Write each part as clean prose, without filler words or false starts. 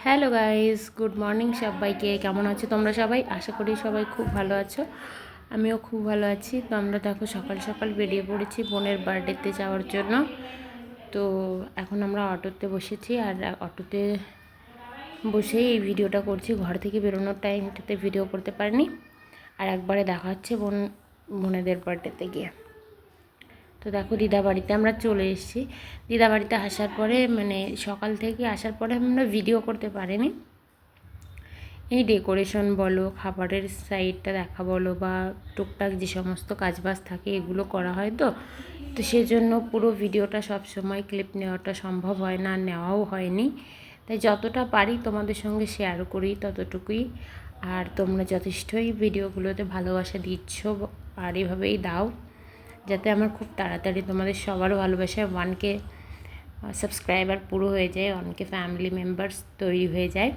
Hello guys, good morning সবাইকে। কেমন আছো তোমরা সবাই? আশা করি সবাই খুব ভালো আছো। আমিও খুব ভালো আছি। তো আমরা দেখো সকাল সকাল বেরিয়ে পড়েছি বোনের বার্থডেতে যাওয়ার জন্য। তো এখন আমরা অটোতে বসেছি, আর অটোতে বসেই এই ভিডিওটা করছি। ঘর থেকে বেরোনোর টাইমটাতে ভিডিও করতে পারিনি, আর একবারে দেখা হচ্ছে বোনেদের বার্থডেতে গিয়ে। তো দেখো দিদা বাড়িতে আমরা চলে এসেছি। দিদা বাড়িতে আসার পরে সকাল থেকে আসার পরে আমরা ভিডিও করতে পারিনি। এই ডেকোরেশন বলো, খাবারের সাইডটা দেখা বলো, বা টুকটাক যে সমস্ত কাজবাজ থাকে এগুলো করা হয়। তো সেজন্য পুরো ভিডিওটা সব সময় ক্লিপ নেওয়াটা সম্ভব হয় না, নেওয়াও হয়নি। তাই যতটা পারি তোমাদের সঙ্গে শেয়ার করি ততটুকুই। আর তোমরা যথেষ্টই ভিডিওগুলোতে ভালোবাসা দিচ্ছ, আর এভাবেই দাও, যাতে আমার খুব তাড়াতাড়ি তোমাদের সবার ভালোবাসায় 1K সাবস্ক্রাইবার পুরো হয়ে যায়, 1K ফ্যামিলি মেম্বার্স তৈরি হয়ে যায়।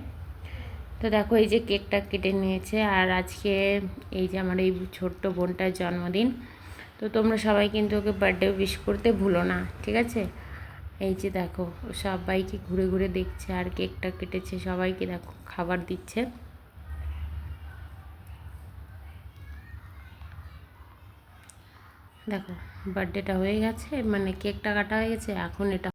তো দেখো এই যে কেকটা কেটে নিয়েছে, আর আজকে এই যে আমার এই ছোট্ট বোনটার জন্মদিন। তো তোমরা সবাই কিন্তু ওকে বার্থডে উইশ করতে ভুলো না, ঠিক আছে? এই যে দেখো সবাইকে ঘুরে ঘুরে দেখছে, আর কেকটা কেটেছে, সবাইকে দেখো খাবার দিচ্ছে। দেখো বার্থডেটা হয়ে গেছে, কেকটা কাটা হয়ে গেছে, এখন এটা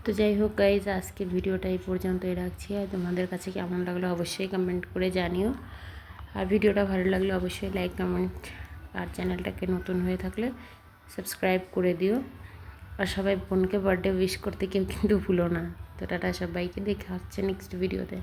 তো যাই হোক গাইজ, আজকের ভিডিওটা এই পর্যন্তই রাখছি। আর তোমাদের কাছে কেমন লাগলো অবশ্যই কমেন্ট করে জানিও। আর ভিডিওটা ভালো লাগলে অবশ্যই লাইক, কমেন্ট, আর চ্যানেলটাকে নতুন হয়ে থাকলে সাবস্ক্রাইব করে দিও। আর সবাই বোনকে বার্থডে উইশ করতে কেউ কিন্তু ভুলো না। তো টাটা সবাইকে, দেখা হচ্ছে নেক্সট ভিডিওতে।